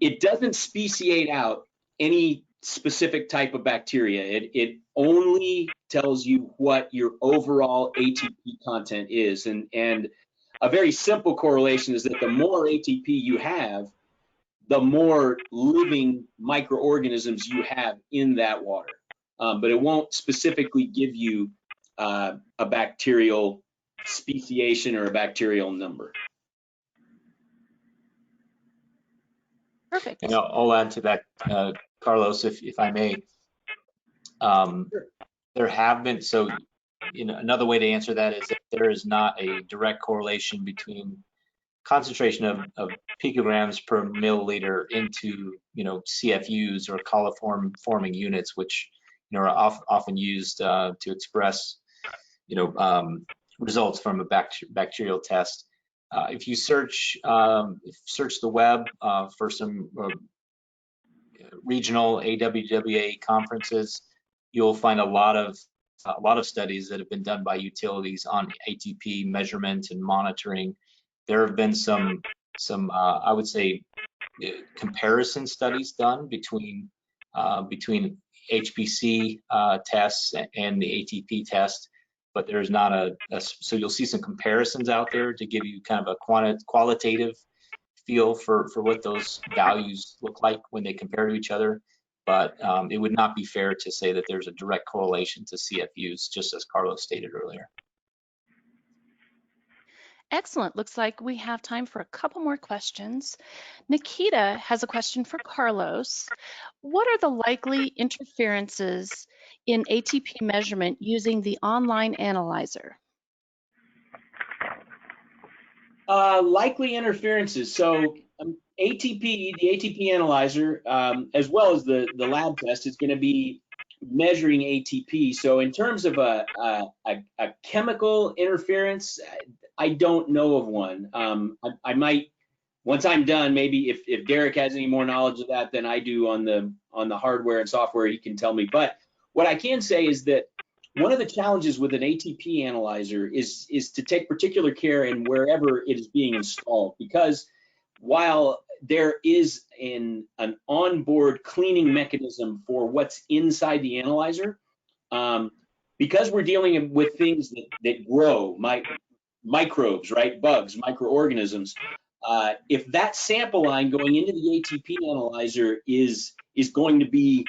S3: It doesn't speciate out any specific type of bacteria. It only tells you what your overall ATP content is. And a very simple correlation is that the more ATP you have, the more living microorganisms you have in that water. But it won't specifically give you a bacterial speciation or a bacterial number.
S1: Perfect.
S2: And I'll add to that, Carlos, if I may.
S3: Sure.
S2: There have been, so another way to answer that is that there is not a direct correlation between concentration of picograms per milliliter into CFUs or coliform-forming units, which are often used to express results from a bacterial test. If you search the web for some regional AWWA conferences, you'll find a lot of studies that have been done by utilities on ATP measurement and monitoring. There have been some I would say comparison studies done between HPC tests and the ATP test, but there's not so you'll see some comparisons out there to give you kind of a qualitative feel for what those values look like when they compare to each other. But it would not be fair to say that there's a direct correlation to CFUs, just as Carlos stated earlier.
S1: Excellent. Looks like we have time for a couple more questions. Nikita has a question for Carlos. What are the likely interferences in ATP measurement using the online analyzer?
S3: Likely interferences. So the ATP analyzer, as well as the lab test, is going to be measuring ATP. So in terms of a chemical interference, I don't know of one. I might, once I'm done, maybe if Derek has any more knowledge of that than I do on the hardware and software, he can tell me. But what I can say is that one of the challenges with an ATP analyzer is to take particular care in wherever it is being installed, because while there is an onboard cleaning mechanism for what's inside the analyzer, because we're dealing with things that grow, microbes, right, bugs, microorganisms, if that sample line going into the ATP analyzer is going to be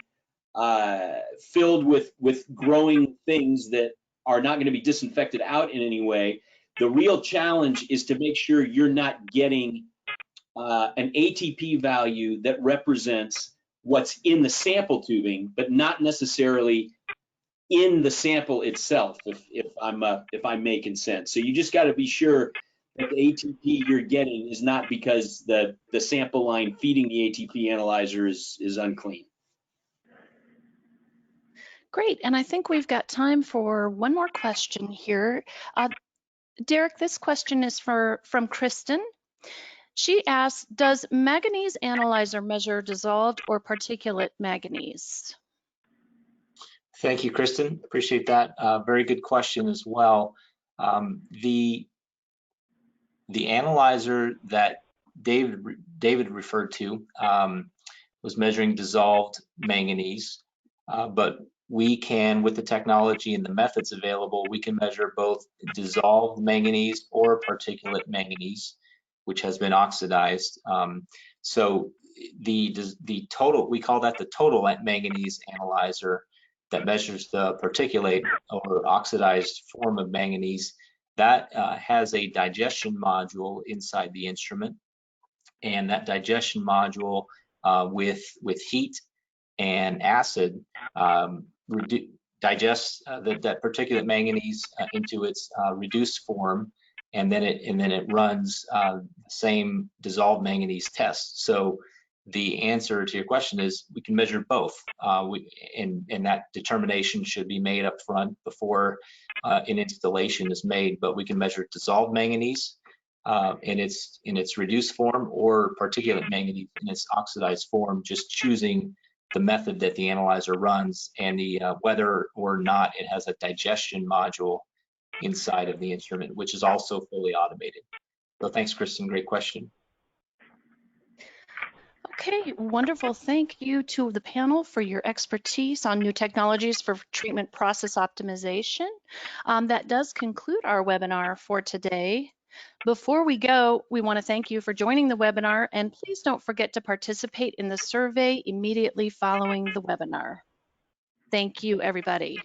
S3: filled with growing things that are not going to be disinfected out in any way, the real challenge is to make sure you're not getting an ATP value that represents what's in the sample tubing, but not necessarily in the sample itself, if I'm making sense. So you just got to be sure that the ATP you're getting is not because the sample line feeding the ATP analyzer is unclean.
S1: Great, and I think we've got time for one more question here. Derek, this question is from Kristen. She asks, does manganese analyzer measure dissolved or particulate manganese?
S2: Thank you, Kristen. Appreciate that. Very good question as well. The analyzer that David referred to was measuring dissolved manganese, but we can, with the technology and the methods available, we can measure both dissolved manganese or particulate manganese, which has been oxidized. So the total, we call that the total manganese analyzer that measures the particulate or oxidized form of manganese. That has a digestion module inside the instrument, and that digestion module with heat and acid digests that particulate manganese into its reduced form, and then it runs the same dissolved manganese test. So the answer to your question is we can measure both, and that determination should be made up front before an installation is made. But we can measure dissolved manganese in its reduced form, or particulate manganese in its oxidized form, just choosing the method that the analyzer runs and the whether or not it has a digestion module inside of the instrument, which is also fully automated. So thanks, Kristen. Great question.
S1: Okay, wonderful. Thank you to the panel for your expertise on new technologies for treatment process optimization. That does conclude our webinar for today. Before we go, we want to thank you for joining the webinar, and please don't forget to participate in the survey immediately following the webinar. Thank you, everybody.